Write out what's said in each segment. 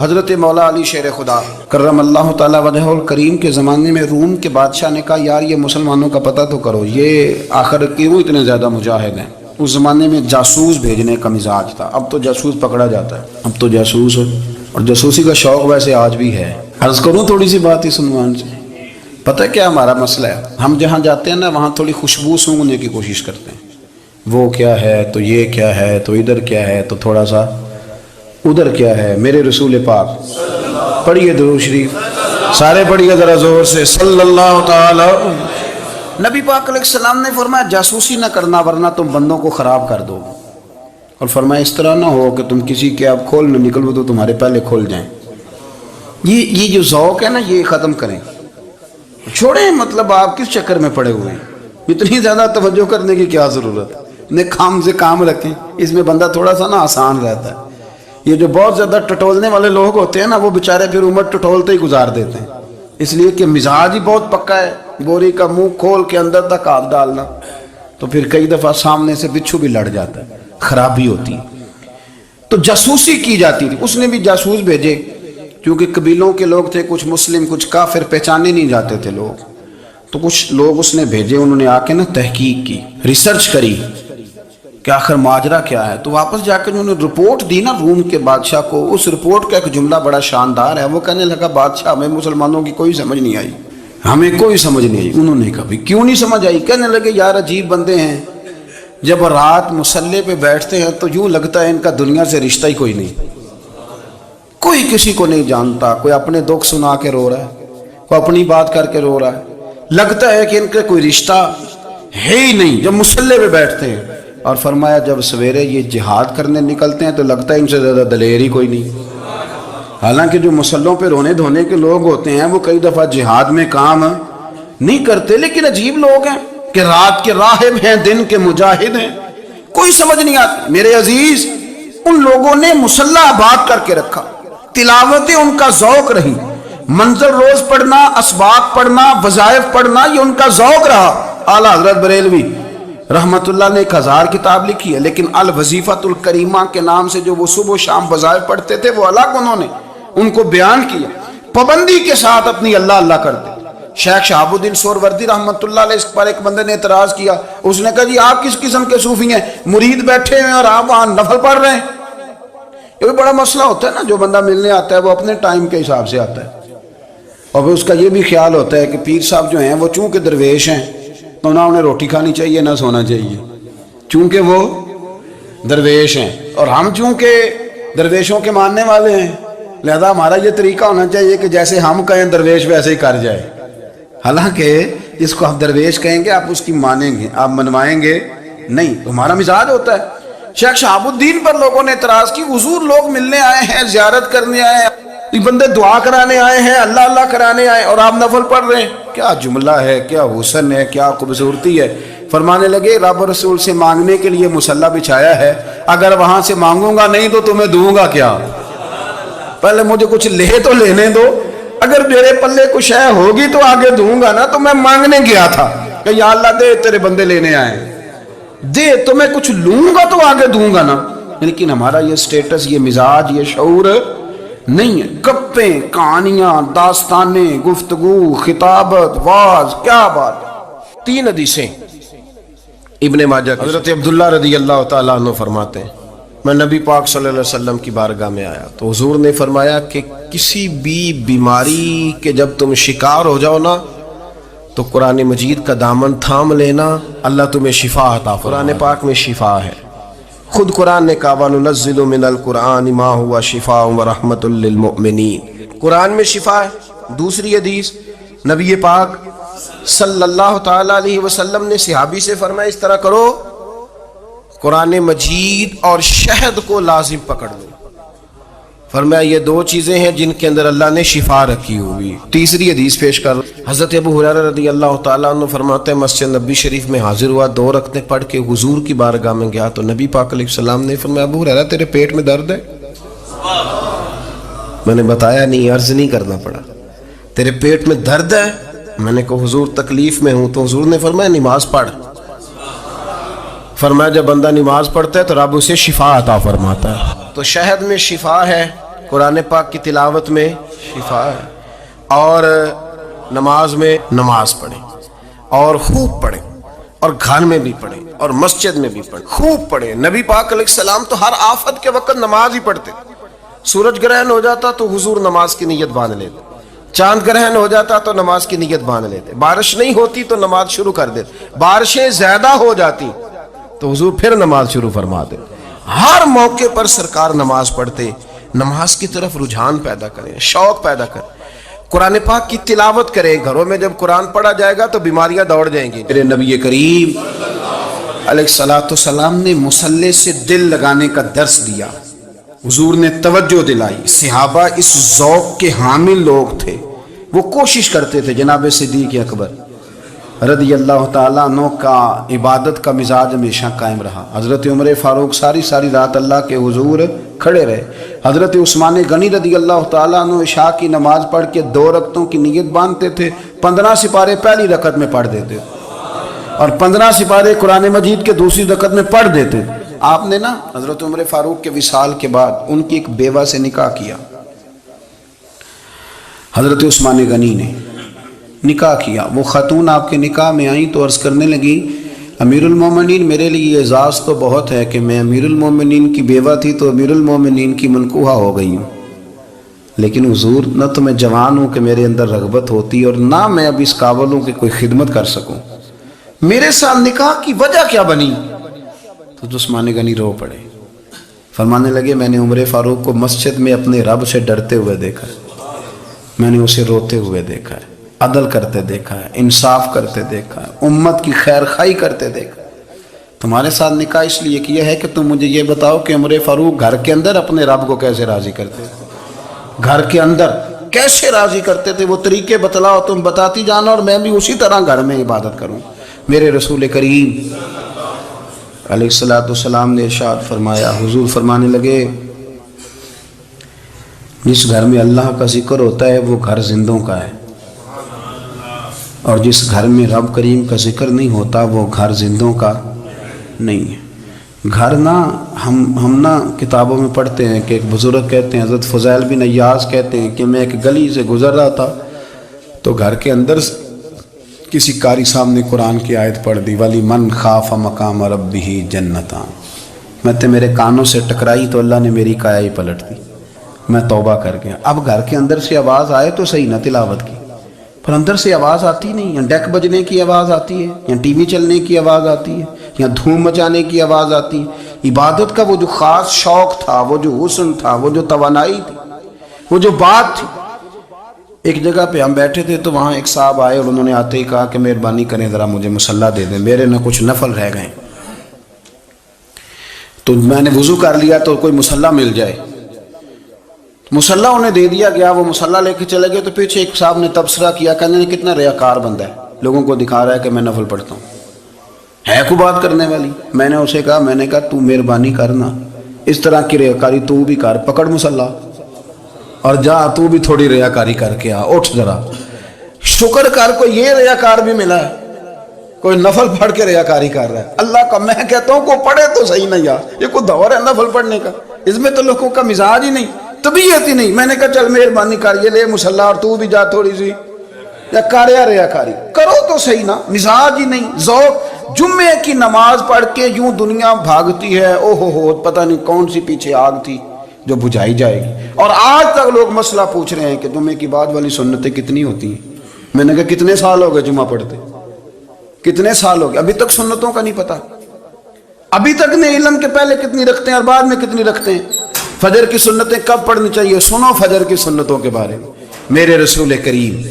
حضرت مولا علی شیر خدا کرم اللہ تعالیٰ وجہ الکریم کے زمانے میں روم کے بادشاہ نے کہا یار یہ مسلمانوں کا پتہ تو کرو، یہ آخر کیوں اتنے زیادہ مجاہد ہیں۔ اس زمانے میں جاسوس بھیجنے کا مزاج تھا، اب تو جاسوس پکڑا جاتا ہے، اب تو جاسوس اور جاسوسی کا شوق ویسے آج بھی ہے۔ عرض کروں تھوڑی سی بات اس عنوان سے، پتہ کیا ہمارا مسئلہ ہے؟ ہم جہاں جاتے ہیں نا وہاں تھوڑی خوشبو سونگھنے کی کوشش کرتے ہیں، وہ کیا ہے تو یہ کیا ہے تو ادھر کیا ہے تو تھوڑا سا ادھر کیا ہے۔ میرے رسول پاک پڑھیے درود شریف، سارے پڑھیے ذرا زور سے، صلی اللہ تعالی۔ نبی پاک علیہ السلام نے فرمایا جاسوسی نہ کرنا ورنہ تم بندوں کو خراب کر دو، اور فرمایا اس طرح نہ ہو کہ تم کسی کے آپ کھول نہ نکلو تو تمہارے پہلے کھول جائیں۔ یہ جو ذوق ہے نا یہ ختم کریں، چھوڑیں، مطلب آپ کس چکر میں پڑے ہوئے ہیں، اتنی زیادہ توجہ کرنے کی کیا ضرورت ہے؟ نے کام سے کام رکھیں، اس میں بندہ تھوڑا سا نا آسان رہتا ہے۔ یہ جو بہت زیادہ ٹٹولنے والے لوگ ہوتے ہیں نا وہ بیچارے پھر عمر ٹٹولتے ہی گزار دیتے ہیں، اس لیے کہ مزاج ہی بہت پکا ہے، بوری کا منہ کھول کے اندر تک ہاتھ ڈالنا، تو پھر کئی دفعہ سامنے سے بچھو بھی لڑ جاتا ہے، خرابی ہوتی ہے۔ تو جاسوسی کی جاتی تھی، اس نے بھی جاسوس بھیجے، کیونکہ قبیلوں کے لوگ تھے، کچھ مسلم کچھ کافر، پہچانے نہیں جاتے تھے لوگ، تو کچھ لوگ اس نے بھیجے، انہوں نے آ کے نا تحقیق کی، ریسرچ کری کہ آخر ماجرا کیا ہے۔ تو واپس جا کے انہوں نے رپورٹ دی نا روم کے بادشاہ کو۔ اس رپورٹ کا ایک جملہ بڑا شاندار ہے، وہ کہنے لگا بادشاہ ہمیں مسلمانوں کی کوئی سمجھ نہیں آئی، ہمیں کوئی سمجھ نہیں آئی۔ انہوں نے کہا بھی کیوں نہیں سمجھ آئی؟ کہنے لگے یار عجیب بندے ہیں، جب رات مسلح پہ بیٹھتے ہیں تو یوں لگتا ہے ان کا دنیا سے رشتہ ہی کوئی نہیں، کوئی کسی کو نہیں جانتا، کوئی اپنے دکھ سنا کے رو رہا ہے، کوئی اپنی بات کر کے رو رہا ہے، لگتا ہے کہ ان کا کوئی رشتہ ہے ہی نہیں جب مسلح پہ بیٹھتے ہیں۔ اور فرمایا جب سویرے یہ جہاد کرنے نکلتے ہیں تو لگتا ہے ان سے زیادہ دلیر ہی کوئی نہیں۔ حالانکہ جو مسلحوں پہ رونے دھونے کے لوگ ہوتے ہیں وہ کئی دفعہ جہاد میں کام نہیں کرتے، لیکن عجیب لوگ ہیں کہ رات کے راہب ہیں دن کے مجاہد ہیں، کوئی سمجھ نہیں آتی۔ میرے عزیز ان لوگوں نے مسلح آباد کر کے رکھا، تلاوتیں ان کا ذوق رہی، منظر روز پڑھنا، اسباق پڑھنا، وظائف پڑھنا، یہ ان کا ذوق رہا۔ اعلیٰ حضرت بریلوی رحمت اللہ نے 1000 کتاب لکھی ہے، لیکن الوظیفۃ الکریمہ کے نام سے جو وہ صبح و شام وظائف پڑھتے تھے وہ الگ انہوں نے ان کو بیان کیا، پابندی کے ساتھ اپنی اللہ اللہ کرتے۔ شیخ شہاب الدین سہروردی رحمت اللہ علیہ اس پر ایک بندے نے اعتراض کیا، اس نے کہا جی آپ کس قسم کے صوفی ہیں، مرید بیٹھے ہیں اور آپ وہاں نفل پڑھ رہے ہیں؟ یہ بھی بڑا مسئلہ ہوتا ہے نا، جو بندہ ملنے آتا ہے وہ اپنے ٹائم کے حساب سے آتا ہے، اور پھر اس کا یہ بھی خیال ہوتا ہے کہ پیر صاحب جو ہیں وہ چونکہ درویش ہیں تو نہ انہیں روٹی کھانی چاہیے نہ سونا چاہیے، چونکہ وہ درویش ہیں، اور ہم چونکہ درویشوں کے ماننے والے ہیں لہذا ہمارا یہ طریقہ ہونا چاہیے کہ جیسے ہم کہیں درویش ویسے ہی کر جائے۔ حالانکہ جس کو آپ درویش کہیں گے آپ اس کی مانیں گے، آپ منوائیں گے نہیں، ہمارا مزاج ہوتا ہے۔ شیخ شہاب الدین پر لوگوں نے اعتراض کی، حضور لوگ ملنے آئے ہیں، زیارت کرنے آئے ہیں، یہ بندے دعا کرانے آئے ہیں، اللہ اللہ کرانے آئے اور آپ نفل پڑھ رہے ہیں، کیا جملہ ہے، کیا حسن ہے، کیا خوبصورتی ہے۔ فرمانے لگے رب رسول سے مانگنے کے لیے مصلی بچھایا ہے، اگر وہاں سے مانگوں گا نہیں تو تمہیں دوں گا کیا؟ پہلے مجھے کچھ لے تو لینے دو، اگر میرے پلے کچھ ہے ہوگی تو آگے دوں گا نا، تو میں مانگنے گیا تھا کہ یا اللہ دے تیرے بندے لینے آئے، دے تو میں کچھ لوں گا تو آگے دوں گا نا۔ لیکن ہمارا یہ سٹیٹس، یہ مزاج، یہ شعور نہیں ہے، گپیں، کہانیاں، داستانیں، گفتگو، خطابت، واز، کیا بات۔ 3 حدیثیں ابن ماجہ کی، حضرت عبداللہ رضی اللہ تعالیٰ عنہ فرماتے ہیں میں نبی پاک صلی اللہ علیہ وسلم کی بارگاہ میں آیا تو حضور نے فرمایا کہ کسی بھی بیماری کے جب تم شکار ہو جاؤ نا تو قرآن مجید کا دامن تھام لینا، اللہ تمہیں شفا عطا فرمائے۔ قرآن پاک میں شفا ہے، خود قرآن نے کہا وَنُنَزِّلُ مِنَ الْقُرْآنِ مَا هُوَ شِفَاءٌ وَرَحْمَةٌ لِّلْمُؤْمِنِينَ۔ قرآن میں شفا ہے۔ دوسری حدیث نبی پاک صلی اللہ تعالیٰ علیہ وسلم نے صحابی سے فرمایا اس طرح کرو، قرآن مجید اور شہد کو لازم پکڑ لو۔ فرمایا یہ 2 چیزیں ہیں جن کے اندر اللہ نے شفا رکھی ہوئی۔ تیسری حدیث پیش کر حضرت ابو ہریرہ رضی اللہ تعالیٰ عنہ فرماتے ہیں مسجد نبی شریف میں حاضر ہوا، 2 رکعتیں پڑھ کے حضور کی بارگاہ میں گیا تو نبی پاک علیہ السلام نے فرمایا ابو ہریرہ تیرے پیٹ میں درد ہے؟ میں نے بتایا نہیں، عرض نہیں کرنا پڑا، تیرے پیٹ میں درد ہے؟ میں نے کہا حضور تکلیف میں ہوں، تو حضور نے فرمایا نماز پڑھ۔ فرمایا جب بندہ نماز پڑھتا ہے تو رب اسے شفا عطا فرماتا ہے۔ تو شہد میں شفا ہے، قرآن پاک کی تلاوت میں شفا ہے، اور نماز میں نماز پڑھیں اور خوب پڑھیں، اور گھر میں بھی پڑھیں اور مسجد میں بھی پڑھیں، خوب پڑھیں۔ نبی پاک علیہ السلام تو ہر آفت کے وقت نماز ہی پڑھتے۔ سورج گرہن ہو جاتا تو حضور نماز کی نیت باندھ لیتے، چاند گرہن ہو جاتا تو نماز کی نیت باندھ لیتے، بارش نہیں ہوتی تو نماز شروع کر دیتے، بارشیں زیادہ ہو جاتی تو حضور پھر نماز شروع فرما دیتے۔ ہر موقع پر سرکار نماز پڑھتے۔ نماز کی طرف رجحان پیدا کریں، شوق پیدا کریں، قرآن پاک کی تلاوت کریں۔ گھروں میں جب قرآن پڑھا جائے گا تو بیماریاں دوڑ جائیں گی۔ میرے نبی کریم علیہ السلام نے مصلی سے دل لگانے کا درس دیا، حضور نے توجہ دلائی۔ صحابہ اس ذوق کے حامل لوگ تھے، وہ کوشش کرتے تھے۔ جناب صدیق اکبر رضی اللہ تعالیٰ عنہ کا عبادت کا مزاج ہمیشہ قائم رہا۔ حضرت عمر فاروق ساری رات اللہ کے حضور کھڑے رہے۔ حضرت عثمان غنی رضی اللہ تعالیٰ عنہ عشاء کی نماز پڑھ کے 2 رکعتوں کی نیت باندھتے تھے، 15 سپارے پہلی رکعت میں پڑھ دیتے اور 15 سپارے قرآن مجید کے دوسری رکعت میں پڑھ دیتے۔ آپ نے نا حضرت عمر فاروق کے وصال کے بعد ان کی ایک بیوہ سے نکاح کیا، حضرت عثمان غنی نے نکاح کیا۔ وہ خاتون آپ کے نکاح میں آئیں تو عرض کرنے لگی، امیر المومنین میرے لیے اعزاز تو بہت ہے کہ میں امیر المومنین کی بیوہ تھی تو امیر المومنین کی منکوحہ ہو گئی ہوں، لیکن حضور نہ تو میں جوان ہوں کہ میرے اندر رغبت ہوتی اور نہ میں اب اس قابل ہوں کہ کوئی خدمت کر سکوں، میرے ساتھ نکاح کی وجہ کیا بنی؟ تو عثمان غنی رو پڑے، فرمانے لگے میں نے عمر فاروق کو مسجد میں اپنے رب سے ڈرتے ہوئے دیکھا، میں نے اسے روتے ہوئے دیکھا ہے، عدل کرتے دیکھا ہے، انصاف کرتے دیکھا ہے، امت کی خیر خواہی کرتے دیکھا۔ تمہارے ساتھ نکاح اس لیے کیا ہے کہ تم مجھے یہ بتاؤ کہ عمر فاروق گھر کے اندر اپنے رب کو کیسے راضی کرتے تھے، گھر کے اندر کیسے راضی کرتے تھے، وہ طریقے بتلاؤ، تم بتاتی جانا اور میں بھی اسی طرح گھر میں عبادت کروں۔ میرے رسول کریم علیہ السلام نے ارشاد فرمایا، حضور فرمانے لگے جس گھر میں اللہ کا ذکر ہوتا ہے وہ گھر زندوں کا ہے، اور جس گھر میں رب کریم کا ذکر نہیں ہوتا وہ گھر زندوں کا نہیں ہے۔ گھر نا ہم نا کتابوں میں پڑھتے ہیں کہ ایک بزرگ کہتے ہیں، حضرت فضیل بن ایاز کہتے ہیں کہ میں ایک گلی سے گزر رہا تھا تو گھر کے اندر کسی قاری صاحب نے قرآن کی آیت پڑھ دی، ولی من خاف مقام ربہ جنتان، میں تے میرے کانوں سے ٹکرائی تو اللہ نے میری کایا ہی پلٹ دی، میں توبہ کر گیا۔ اب گھر کے اندر سے آواز آئے تو صحیح نہ تلاوت کی، پر اندر سے آواز آتی نہیں، یا ڈیک بجنے کی آواز آتی ہے، یا ٹی وی چلنے کی آواز آتی ہے، یا دھوم مچانے کی آواز آتی ہے۔ عبادت کا وہ جو خاص شوق تھا، وہ جو حسن تھا، وہ جو توانائی تھی، وہ جو بات تھی۔ ایک جگہ پہ ہم بیٹھے تھے تو وہاں ایک صاحب آئے اور انہوں نے آتے ہی کہا کہ مہربانی کریں ذرا مجھے مصلی دے دیں، میرے نہ کچھ نفل رہ گئے۔ تو میں نے وضو کر لیا تو کوئی مصلی مل جائے، مصلی انہیں دے دیا گیا، وہ مصلی لے کے چلے گئے تو پیچھے ایک صاحب نے تبصرہ کیا، کہنے نے کتنا ریاکار بندہ ہے، لوگوں کو دکھا رہا ہے کہ میں نفل پڑھتا ہوں، ہے کوئی بات کرنے والی؟ میں نے اسے کہا تو مہربانی کرنا، اس طرح کی ریاکاری تو بھی کر، پکڑ مصلی اور جا تو بھی تھوڑی ریاکاری کر کے آ، اٹھ ذرا، شکر کر کوئی یہ ریاکار بھی ملا ہے، کوئی نفل پڑھ کے ریاکاری کر رہا ہے۔ اللہ کا میں کہتا ہوں کو پڑھے تو صحیح نہیں یار، یہ کوئی دور ہے نفل پڑھنے کا؟ اس میں تو لوگوں کا مزاج ہی نہیں، طبیعت ہی نہیں۔ میں نے کہا چل مہربانی کر یہ لے مصلی اور تو بھی جا تھوڑی سی، یا کر یا ریاکاری کرو تو صحیح نا، مزاج ہی نہیں، ذوق۔ جمعے کی نماز پڑھ کے یوں دنیا بھاگتی ہے، او ہو پتہ نہیں کون سی پیچھے آگ تھی جو بجھائی جائے گی، اور آج تک لوگ مسئلہ پوچھ رہے ہیں کہ جمعے کی بعد والی سنتیں کتنی ہوتی ہیں۔ میں نے کہا کتنے سال ہو گئے جمعہ پڑھتے، کتنے سال ہو گئے، ابھی تک سنتوں کا نہیں پتا، ابھی تک نے علم کے پہلے کتنی رکھتے ہیں اور بعد میں کتنی رکھتے ہیں۔ فجر کی سنتیں کب پڑھنی چاہیے، سنو فجر کی سنتوں کے بارے میں۔ میرے رسول کریم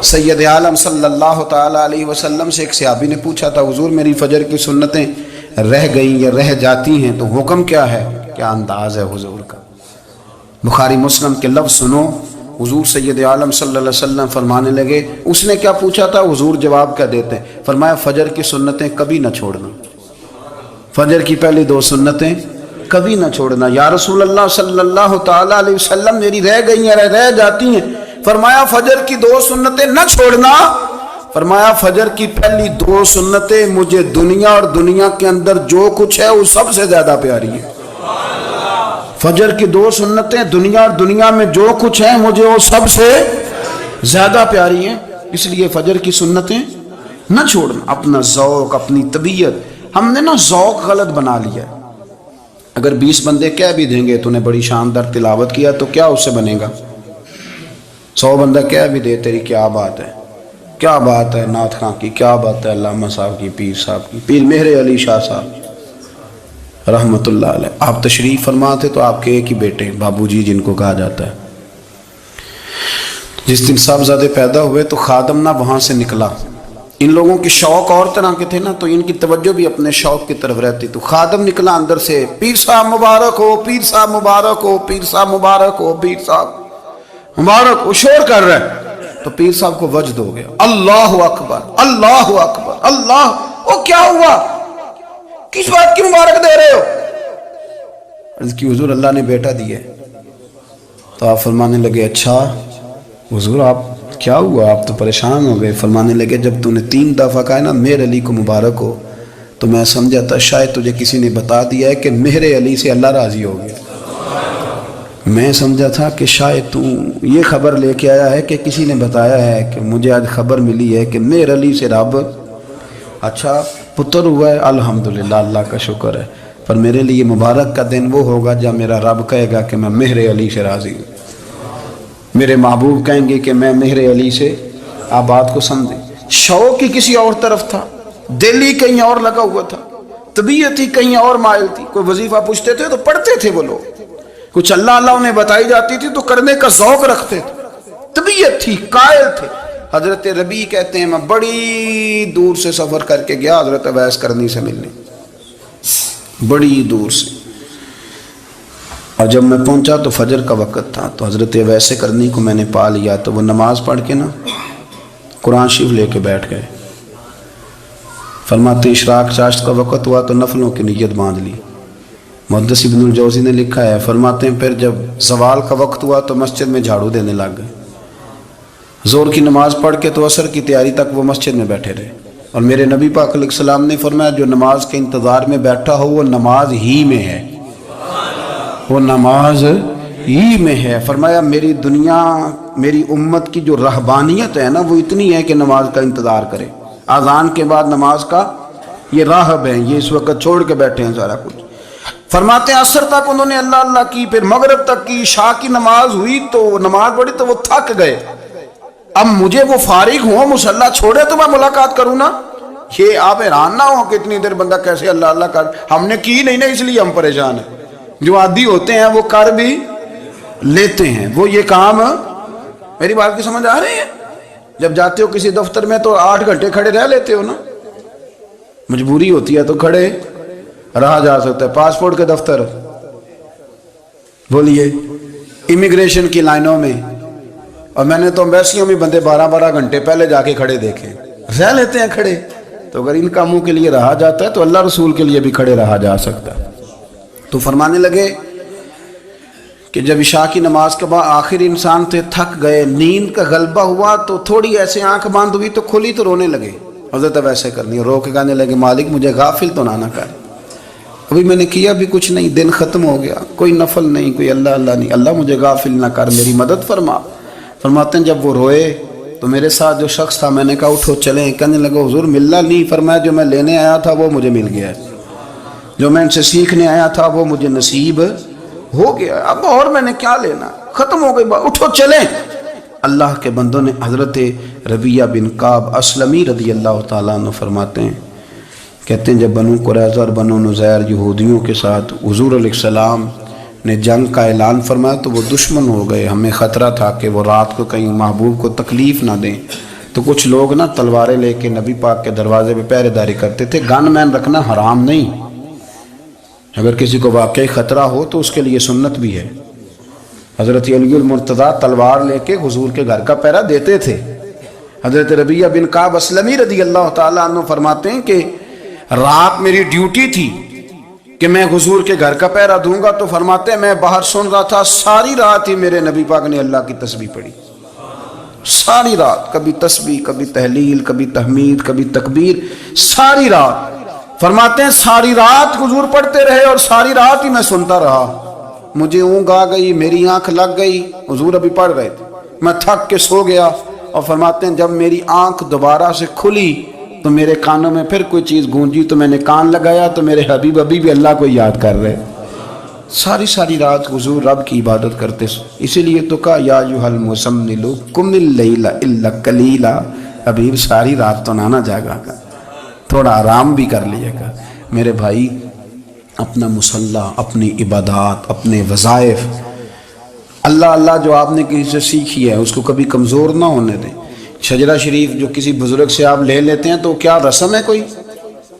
سید عالم صلی اللہ تعالیٰ علیہ وسلم سے ایک صحابی نے پوچھا تھا، حضور میری فجر کی سنتیں رہ گئیں یا رہ جاتی ہیں تو حکم کیا ہے؟ کیا انداز ہے حضور کا، بخاری مسلم کے لفظ سنو۔ حضور سید عالم صلی اللہ علیہ وسلم فرمانے لگے، اس نے کیا پوچھا تھا، حضور جواب کیا دیتے ہیں؟ فرمایا فجر کی سنتیں کبھی نہ چھوڑنا، فجر کی پہلی 2 سنتیں کبھی نہ چھوڑنا۔ یا رسول اللہ صلی اللہ تعالیٰ علیہ وسلم میری رہ گئی ہیں، رہ جاتی ہیں۔ فرمایا فجر کی 2 سنتیں نہ چھوڑنا، فرمایا فجر کی پہلی 2 سنتیں مجھے دنیا اور دنیا کے اندر جو کچھ ہے وہ سب سے زیادہ پیاری ہے۔ فجر کی 2 سنتیں دنیا اور دنیا میں جو کچھ ہیں مجھے وہ سب سے زیادہ پیاری ہیں، اس لیے فجر کی سنتیں نہ چھوڑنا۔ اپنا ذوق، اپنی طبیعت، ہم نے نا ذوق غلط بنا لیا ہے۔ اگر 20 بندے کہہ بھی دیں گے تو نے بڑی شاندار تلاوت کیا تو کیا اس سے بنے گا؟ 100 بندہ کہہ بھی دے تیری کیا بات ہے، کیا بات ہے نعت خاں کی، کیا بات ہے علامہ صاحب کی، پیر صاحب کی، پیر مہر علی شاہ صاحب رحمت اللہ علیہ۔ آپ تشریف فرما تھے تو آپ کے ایک ہی بیٹے بابو جی جن کو کہا جاتا ہے، جس دن صاحبزادے پیدا ہوئے تو خادم نہ وہاں سے نکلا۔ ان لوگوں کی شوق اور طرح کے تھے نا، تو ان کی توجہ بھی اپنے شوق کی طرف رہتی، تو خادم نکلا اندر سے، پیر صاحب مبارک ہو، پیر صاحب مبارک ہو، پیر صاحب مبارک ہو، پیر صاحب مبارک ہو، شور کر رہا ہے۔ تو پیر صاحب کو وجد ہو گیا، اللہ اکبر اللہ اکبر اللہ، او کیا ہوا، کس بات کی مبارک دے رہے ہو؟ عرض کی حضور اللہ نے بیٹا دیا ہے۔ تو آپ فرمانے لگے اچھا حضور آپ کیا ہوا، آپ تو پریشان ہو گئے۔ فرمانے لگے جب تو نے 3 دفعہ کہا نا مہر علی کو مبارک ہو، تو میں سمجھا تھا شاید تجھے کسی نے بتا دیا ہے کہ مہر علی سے اللہ راضی ہو گیا۔ میں سمجھا تھا کہ شاید تو یہ خبر لے کے آیا ہے کہ کسی نے بتایا ہے کہ مجھے آج خبر ملی ہے کہ مہر علی سے رب اچھا پتر ہوا ہے، الحمدللہ اللہ کا شکر ہے، پر میرے لیے مبارک کا دن وہ ہوگا جب میرا رب کہے گا کہ میں مہر علی سے راضی ہوں، میرے محبوب کہیں گے کہ میں مہر علی سے، آپ بات کو سمجھیں۔ شوق ہی کسی اور طرف تھا، دل ہی کہیں اور لگا ہوا تھا، طبیعت ہی کہیں اور مائل تھی۔ کوئی وظیفہ پوچھتے تھے تو پڑھتے تھے وہ لوگ، کچھ اللہ اللہ انہیں بتائی جاتی تھی تو کرنے کا ذوق رکھتے تھے، طبیعت تھی، قائل تھے۔ حضرت ربیع کہتے ہیں میں بڑی دور سے سفر کر کے گیا حضرت اویس کرنی سے ملنے، بڑی دور سے، اور جب میں پہنچا تو فجر کا وقت تھا، تو حضرت اویس کرنی کو میں نے پا لیا، تو وہ نماز پڑھ کے نا قرآن شریف لے کے بیٹھ گئے۔ فرماتے اشراق چاشت کا وقت ہوا تو نفلوں کی نیت باندھ لی۔ محدث ابن الجوزی نے لکھا ہے، فرماتے ہیں پھر جب زوال کا وقت ہوا تو مسجد میں جھاڑو دینے لگ گئے۔ زور کی نماز پڑھ کے تو عصر کی تیاری تک وہ مسجد میں بیٹھے رہے، اور میرے نبی پاک علیہ السلام نے فرمایا جو نماز کے انتظار میں بیٹھا ہو وہ نماز ہی میں ہے، وہ نماز ہی میں ہے۔ فرمایا میری دنیا، میری امت کی جو رہبانیت ہے نا وہ اتنی ہے کہ نماز کا انتظار کرے، اذان کے بعد نماز کا یہ راہب ہیں، یہ اس وقت چھوڑ کے بیٹھے ہیں سارا کچھ۔ فرماتے ہیں عصر تک انہوں نے اللہ اللہ کی، پھر مغرب تک کی، عشاء کی نماز ہوئی تو نماز پڑھی تو وہ تھک گئے، اب مجھے وہ فارغ ہوں مصلی چھوڑے تو میں ملاقات کروں نا۔ یہ آپ حیران نہ ہو کہ اتنی دیر بندہ کیسے اللہ اللہ کر، ہم نے کی نہیں نا اس لیے ہم پریشان ہیں۔ جو عادی ہوتے ہیں وہ کر بھی لیتے ہیں، وہ یہ کام، میری بات کی سمجھ آ رہی ہے؟ جب جاتے ہو کسی دفتر میں تو 8 گھنٹے کھڑے رہ لیتے ہو نا، مجبوری ہوتی ہے تو کھڑے رہا جا سکتا ہے۔ پاسپورٹ کے دفتر بولیے، امیگریشن کی لائنوں میں، اور میں نے تو امبیسیوں میں بندے 12 گھنٹے پہلے جا کے کھڑے دیکھے، رہ لیتے ہیں کھڑے۔ تو اگر ان کاموں کے لیے رہا جاتا ہے تو اللہ رسول کے لیے بھی کھڑے رہا جا سکتا ہے۔ تو فرمانے لگے کہ جب عشاء کی نماز کے بعد آخر انسان تھے، تھک گئے، نیند کا غلبہ ہوا تو تھوڑی ایسے آنکھ بند ہوئی تو کھلی تو رونے لگے۔ حضرت ویسے کرنی رو کے کہنے لگے مالک مجھے غافل تو نہ کر، ابھی میں نے کیا بھی کچھ نہیں، دن ختم ہو گیا، کوئی نفل نہیں، کوئی اللہ اللہ نہیں، اللہ مجھے غافل نہ کر، میری مدد فرما۔ فرماتے ہیں جب وہ روئے تو میرے ساتھ جو شخص تھا میں نے کہا اٹھو چلیں، کہنے لگا حضور ملنا نہیں، فرمایا جو میں لینے آیا تھا وہ مجھے مل گیا ہے، جو میں ان سے سیکھنے آیا تھا وہ مجھے نصیب ہو گیا، اب اور میں نے کیا لینا، ختم ہو گئی بات، اٹھو چلیں۔ اللہ کے بندوں نے حضرت ربیہ بن کعب اسلمی رضی اللہ تعالیٰ عنہ فرماتے ہیں، کہتے ہیں جب بنو قریظہ اور بنو نذیر یہودیوں کے ساتھ حضور علیہ السلام نے جنگ کا اعلان فرمایا تو وہ دشمن ہو گئے، ہمیں خطرہ تھا کہ وہ رات کو کہیں محبوب کو تکلیف نہ دیں، تو کچھ لوگ نا تلواریں لے کے نبی پاک کے دروازے پہ پہرے داری کرتے تھے۔ گن مین رکھنا حرام نہیں، اگر کسی کو واقعی خطرہ ہو تو اس کے لیے سنت بھی ہے۔ حضرت علی المرتضیٰ تلوار لے کے حضور کے گھر کا پہرا دیتے تھے۔ حضرت ربیہ بن کعب اسلمی رضی اللہ تعالیٰ عنہ فرماتے ہیں کہ رات میری ڈیوٹی تھی کہ میں حضور کے گھر کا پہرا دوں گا، تو فرماتے ہیں میں باہر سن رہا تھا، ساری رات ہی میرے نبی پاک نے اللہ کی تسبیح پڑھی، ساری رات، کبھی تسبیح، کبھی تحلیل، کبھی تحمید، کبھی تکبیر، ساری رات۔ فرماتے ہیں ساری رات حضور پڑھتے رہے اور ساری رات ہی میں سنتا رہا، مجھے اونگ آ گئی، میری آنکھ لگ گئی، حضور ابھی پڑھ رہے تھے، میں تھک کے سو گیا، اور فرماتے ہیں جب میری آنکھ دوبارہ سے کھلی تو میرے کانوں میں پھر کوئی چیز گونجی، تو میں نے کان لگایا تو میرے حبیب ابھی بھی اللہ کو یاد کر رہے، ساری ساری رات حضور رب کی عبادت کرتے، اسی لیے تو کہا یا ایھا المزمل قم اللیل الا قلیلا، حبیب ساری رات تو نہ جاگا کر، تھوڑا آرام بھی کر لیا کر۔ میرے بھائی اپنا مصلی، اپنی عبادات، اپنے وظائف، اللہ اللہ جو آپ نے کسی سے سیکھی ہے اس کو کبھی کمزور نہ ہونے دیں۔ شجرہ شریف جو کسی بزرگ سے آپ لے لیتے ہیں تو کیا رسم ہے کوئی؟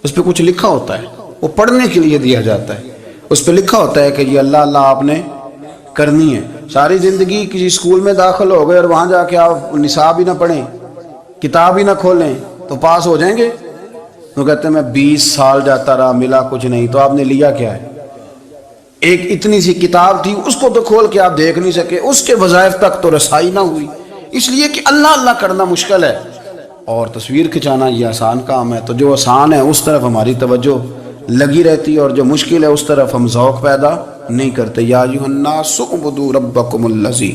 اس پہ کچھ لکھا ہوتا ہے، وہ پڑھنے کے لیے دیا جاتا ہے، اس پہ لکھا ہوتا ہے کہ یہ اللہ اللہ آپ نے کرنی ہے۔ ساری زندگی کسی اسکول میں داخل ہو گئے اور وہاں جا کے آپ نصاب ہی نہ پڑھیں، کتاب ہی نہ کھولیں تو پاس ہو جائیں گے؟ وہ کہتے ہیں میں 20 سال جاتا رہا ملا کچھ نہیں، تو آپ نے لیا کیا ہے؟ ایک اتنی سی کتاب تھی، اس کو تو کھول کے آپ دیکھ نہیں سکے، اس کے وظائف تک تو رسائی نہ ہوئی، اس لیے کہ اللہ اللہ کرنا مشکل ہے اور تصویر کھنچانا یہ آسان کام ہے۔ تو جو آسان ہے اس طرف ہماری توجہ لگی رہتی ہے اور جو مشکل ہے اس طرف ہم ذوق پیدا نہیں کرتے۔ یا ایھا الناس اعبدوا ربکم الذی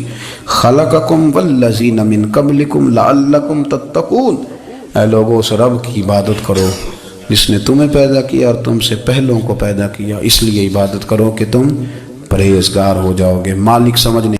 خلقکم والذین من قبلکم لعلکم تتقون، اے لوگوں اس رب کی عبادت کرو جس نے تمہیں پیدا کیا اور تم سے پہلوں کو پیدا کیا، اس لیے عبادت کرو کہ تم پرہیزگار ہو جاؤ گے۔ مالک سمجھنے